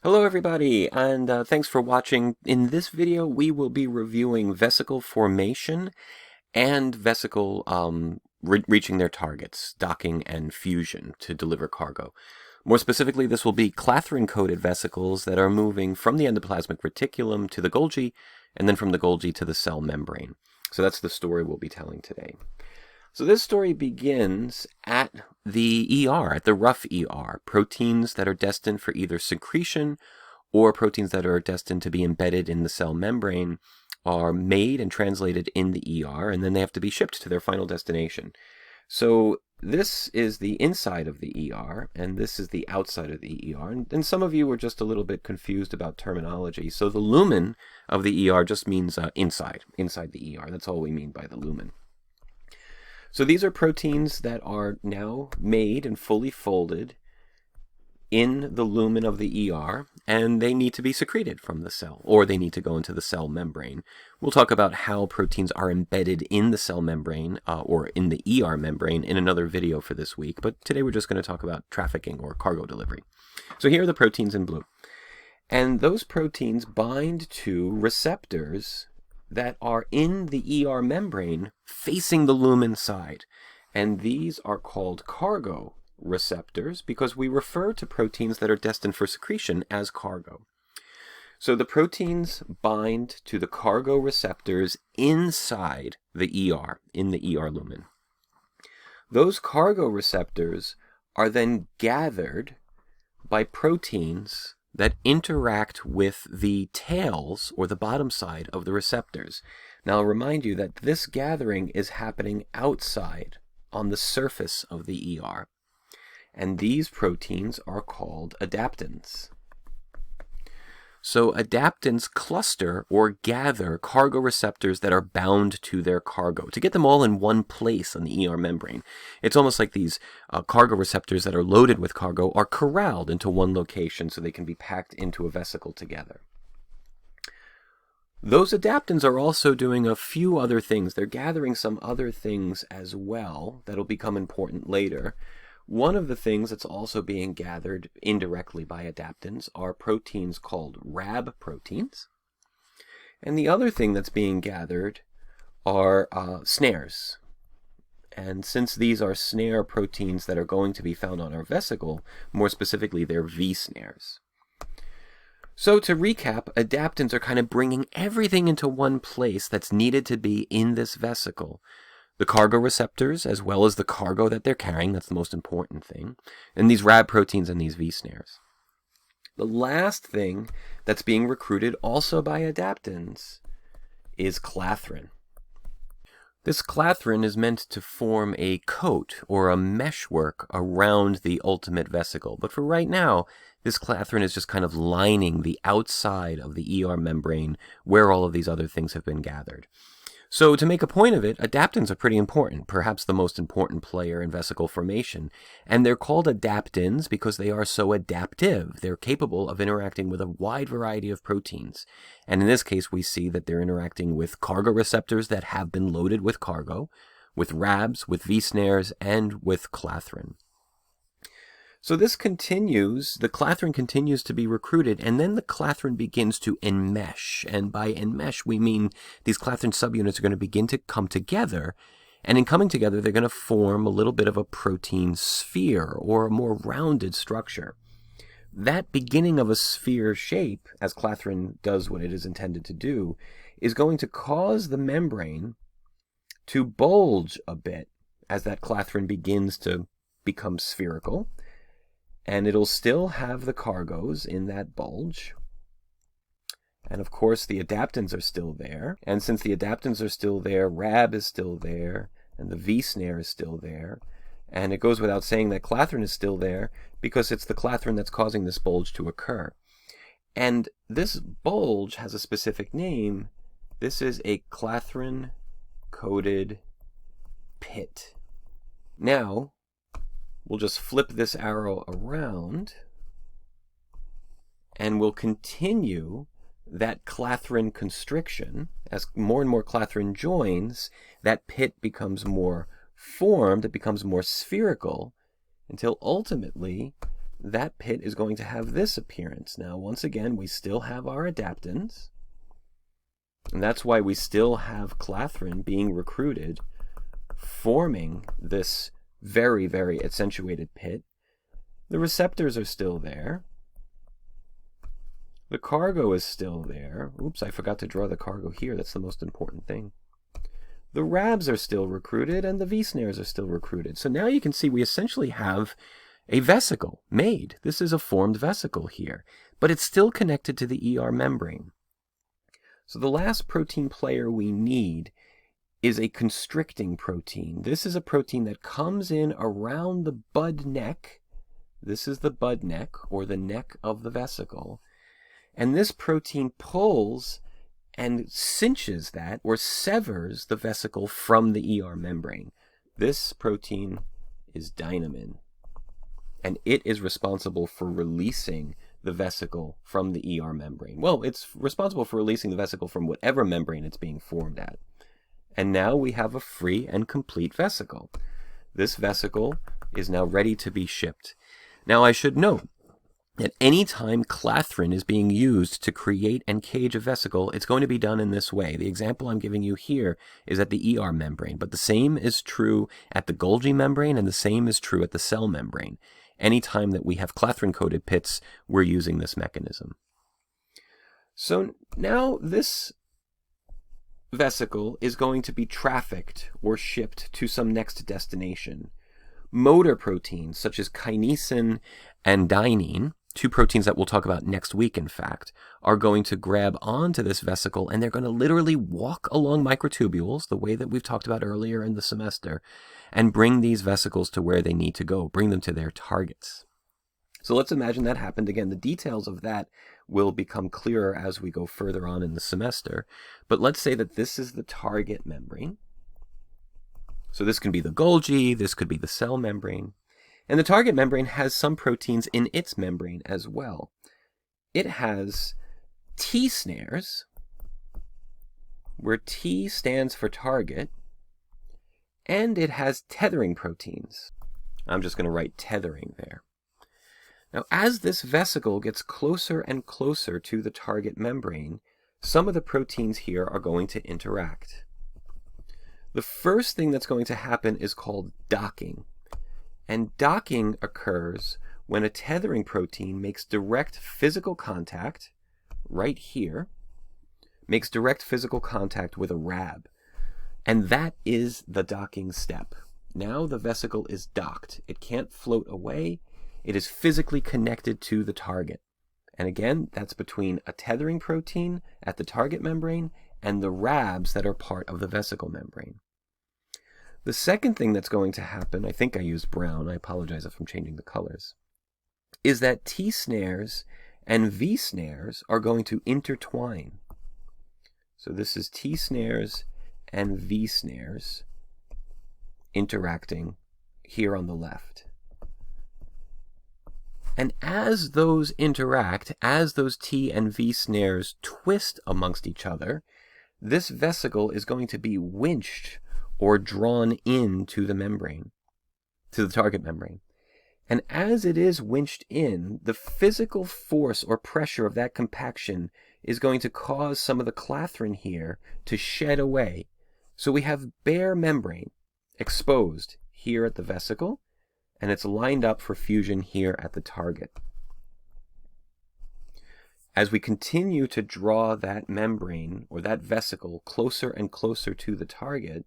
Hello everybody, and thanks for watching. In this video, we will be reviewing vesicle formation and vesicle reaching their targets, docking and fusion to deliver cargo. More specifically, this will be Clathrin-coated vesicles that are moving from the endoplasmic reticulum to the Golgi, and then from the Golgi to the cell membrane. So that's the story we'll be telling today. So this story begins at the ER, at the rough ER, proteins that are destined for either secretion or proteins that are destined to be embedded in the cell membrane are made and translated in the ER, and then they have to be shipped to their final destination. So this is the inside of the ER, and this is the outside of the ER. And some of you were just a little bit confused about terminology. So the lumen of the ER just means inside the ER. That's all we mean by the lumen. So these are proteins that are now made and fully folded in the lumen of the ER, and they need to be secreted from the cell, or they need to go into the cell membrane. We'll talk about how proteins are embedded in the cell membrane, or in the ER membrane, in another video for this week, but today we're just going to talk about trafficking or cargo delivery. So here are the proteins in blue. And those proteins bind to receptors that are in the ER membrane facing the lumen side. And these are called cargo receptors because we refer to proteins that are destined for secretion as cargo. So the proteins bind to the cargo receptors inside the ER, in the ER lumen. Those cargo receptors are then gathered by proteins that interact with the tails or the bottom side of the receptors. Now I'll remind you that this gathering is happening outside on the surface of the ER. And these proteins are called adaptins. So adaptins cluster or gather cargo receptors that are bound to their cargo to get them all in one place on the ER membrane. It's almost like these cargo receptors that are loaded with cargo are corralled into one location so they can be packed into a vesicle together. Those adaptins are also doing a few other things. They're gathering some other things as well that'll become important later. One of the things that's also being gathered indirectly by adaptins are proteins called Rab proteins. And the other thing that's being gathered are snares. And since these are snare proteins that are going to be found on our vesicle, more specifically, they're V-snares. So to recap, adaptins are kind of bringing everything into one place that's needed to be in this vesicle. The cargo receptors, as well as the cargo that they're carrying, that's the most important thing, and these Rab proteins and these V-snares. The last thing that's being recruited also by adaptins is clathrin. This clathrin is meant to form a coat or a meshwork around the ultimate vesicle, but for right now, this clathrin is just kind of lining the outside of the ER membrane where all of these other things have been gathered. So to make a point of it, adaptins are pretty important, perhaps the most important player in vesicle formation. And they're called adaptins because they are so adaptive. They're capable of interacting with a wide variety of proteins. And in this case, we see that they're interacting with cargo receptors that have been loaded with cargo, with Rabs, with V-snares, and with clathrin. So this continues, the clathrin continues to be recruited, and then the clathrin begins to enmesh. And by enmesh, we mean these clathrin subunits are going to begin to come together. And in coming together, they're going to form a little bit of a protein sphere, or a more rounded structure. That beginning of a sphere shape, as clathrin does what it is intended to do, is going to cause the membrane to bulge a bit as that clathrin begins to become spherical. And it'll still have the cargoes in that bulge. And of course, the adaptins are still there. And since the adaptins are still there, Rab is still there, and the V-snare is still there. And it goes without saying that clathrin is still there because it's the clathrin that's causing this bulge to occur. And this bulge has a specific name. This is a Clathrin-coated pit. Now, we'll just flip this arrow around, and we'll continue that clathrin constriction. As more and more clathrin joins, that pit becomes more formed, it becomes more spherical, until ultimately that pit is going to have this appearance. Now, once again, we still have our adaptants, and that's why we still have Clathrin being recruited, forming this very, very accentuated pit. The receptors are still there. The cargo is still there. Oops, I forgot to draw the cargo here. That's the most important thing. The rabs are still recruited, and the V-snares are still recruited. So now you can see we essentially have a vesicle made. This is a formed vesicle here, but it's still connected to the ER membrane. So the last protein player we need is a constricting protein. This is a protein that comes in around the bud neck. This is the bud neck, or the neck of the vesicle. And this protein pulls and cinches that, or severs the vesicle from the ER membrane. This protein is dynamin, and it is responsible for releasing the vesicle from the ER membrane. Well, it's responsible for releasing the vesicle from whatever membrane it's being formed at. And now we have a free and complete vesicle. This vesicle is now ready to be shipped. Now I should note that any time Clathrin is being used to create and cage a vesicle, it's going to be done in this way. The example I'm giving you here is at the ER membrane, but the same is true at the Golgi membrane, and the same is true at the cell membrane. Anytime that we have Clathrin-coated pits, we're using this mechanism. So now this vesicle is going to be trafficked or shipped to some next destination. Motor proteins such as kinesin and dynein, two proteins that we'll talk about next week, in fact, are going to grab onto this vesicle, and they're going to literally walk along microtubules, the way that we've talked about earlier in the semester, and bring these vesicles to where they need to go, bring them to their targets. So let's imagine that happened. Again, the details of that will become clearer as we go further on in the semester. But let's say that this is the target membrane. So this can be the Golgi, this could be the cell membrane. And the target membrane has some proteins in its membrane as well. It has T snares, where T stands for target, and it has tethering proteins. I'm just going to write tethering there. Now, as this vesicle gets closer and closer to the target membrane, some of the proteins here are going to interact. The first thing that's going to happen is called docking. And docking occurs when a tethering protein makes direct physical contact, right here, makes direct physical contact with a rab. And that is the docking step. Now the vesicle is docked. It can't float away. It is physically connected to the target. And again, that's between a tethering protein at the target membrane and the rabs that are part of the vesicle membrane. The second thing that's going to happen, I think I used brown, I apologize if I'm changing the colors, is that T snares and V snares are going to intertwine. So this is T snares and V snares interacting here on the left. And as those interact, as those T and V snares twist amongst each other, this vesicle is going to be winched or drawn into the membrane, to the target membrane. And as it is winched in, the physical force or pressure of that compaction is going to cause some of the Clathrin here to shed away. So we have bare membrane exposed here at the vesicle, and it's lined up for fusion here at the target. As we continue to draw that membrane or that vesicle closer and closer to the target,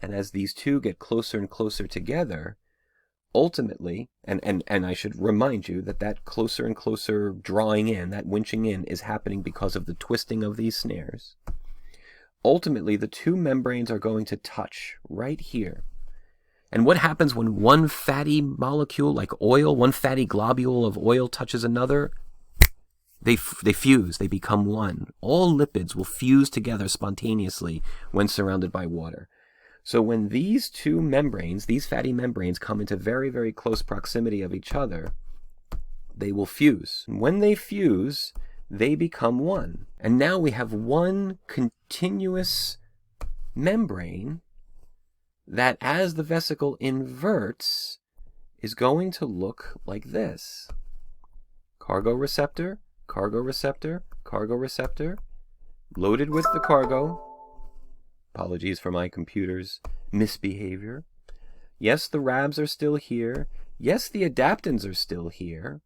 and as these two get closer and closer together, ultimately, and I should remind you that that closer and closer drawing in, that winching in, is happening because of the twisting of these snares. Ultimately, the two membranes are going to touch right here. And what happens when one fatty molecule, like oil, one fatty globule of oil touches another? They fuse, they become one. All lipids will fuse together spontaneously when surrounded by water. So when these two membranes, these fatty membranes, come into very, very close proximity of each other, they will fuse. And when they fuse, they become one. And now we have one continuous membrane that, as the vesicle inverts, is going to look like this. Cargo receptor, cargo receptor, cargo receptor, loaded with the cargo. Apologies for my computer's misbehavior. Yes, the RABs are still here. Yes, the adaptants are still here.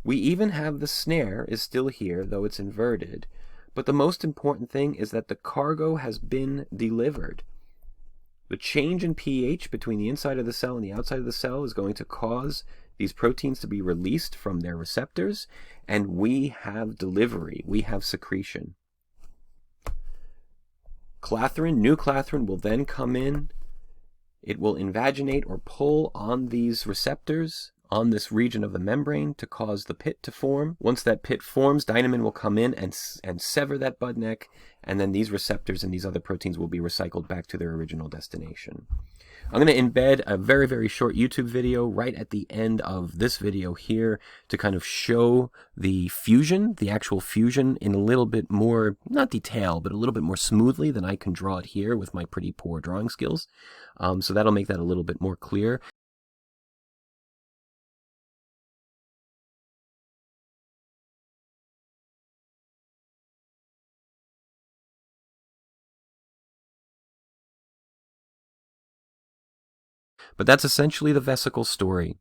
We even have the snare is still here, though it's inverted. But the most important thing is that the cargo has been delivered. The change in pH between the inside of the cell and the outside of the cell is going to cause these proteins to be released from their receptors, and we have delivery, we have secretion. Clathrin, new clathrin, will then come in. It will invaginate or pull on these receptors on this region of the membrane to cause the pit to form. Once that pit forms, dynamin will come in and sever that bud neck, and then these receptors and these other proteins will be recycled back to their original destination. I'm going to embed a very, very short YouTube video right at the end of this video here to kind of show the fusion, the actual fusion, in a little bit more, not detail, but a little bit more smoothly than I can draw it here with my pretty poor drawing skills. So that'll make that a little bit more clear. But that's essentially the vesicle story.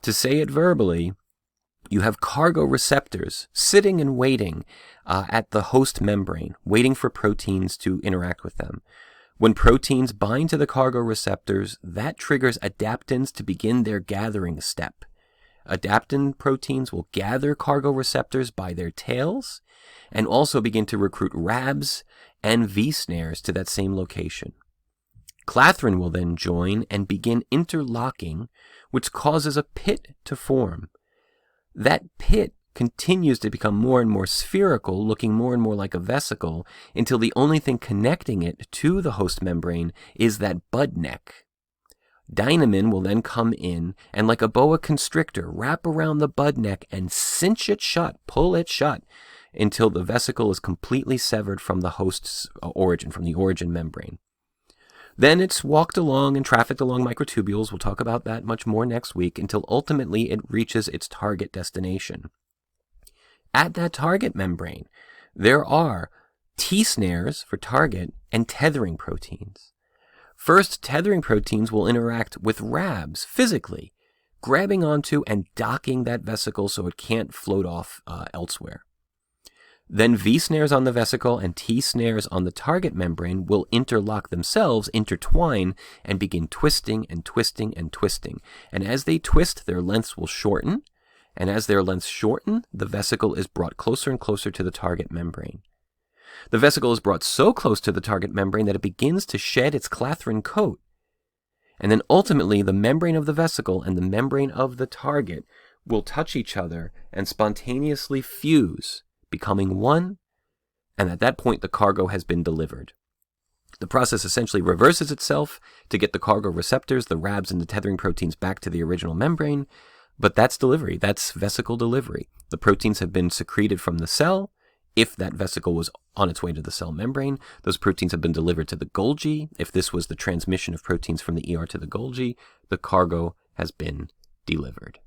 To say it verbally, you have cargo receptors sitting and waiting at the host membrane, waiting for proteins to interact with them. When proteins bind to the cargo receptors, that triggers adaptins to begin their gathering step. Adaptin proteins will gather cargo receptors by their tails and also begin to recruit RABs and V-snares to that same location. Clathrin will then join and begin interlocking, which causes a pit to form. That pit continues to become more and more spherical, looking more and more like a vesicle, until the only thing connecting it to the host membrane is that bud neck. Dynamin will then come in and, like a boa constrictor, wrap around the bud neck and cinch it shut, pull it shut, until the vesicle is completely severed from the host's origin, from the origin membrane. Then it's walked along and trafficked along microtubules. We'll talk about that much more next week, until ultimately it reaches its target destination. At that target membrane, there are T-snares for target and tethering proteins. First, tethering proteins will interact with RABs physically, grabbing onto and docking that vesicle so it can't float off elsewhere. Then V-snares on the vesicle and T-snares on the target membrane will interlock themselves, intertwine, and begin twisting and twisting and twisting. And as they twist, their lengths will shorten. And as their lengths shorten, the vesicle is brought closer and closer to the target membrane. The vesicle is brought so close to the target membrane that it begins to shed its Clathrin coat. And then ultimately, the membrane of the vesicle and the membrane of the target will touch each other and spontaneously fuse, becoming one, and at that point the cargo has been delivered. The process essentially reverses itself to get the cargo receptors, the RABs, and the tethering proteins back to the original membrane, but that's delivery, that's vesicle delivery. The proteins have been secreted from the cell. If that vesicle was on its way to the cell membrane, those proteins have been delivered to the Golgi. If this was the transmission of proteins from the ER to the Golgi, the cargo has been delivered.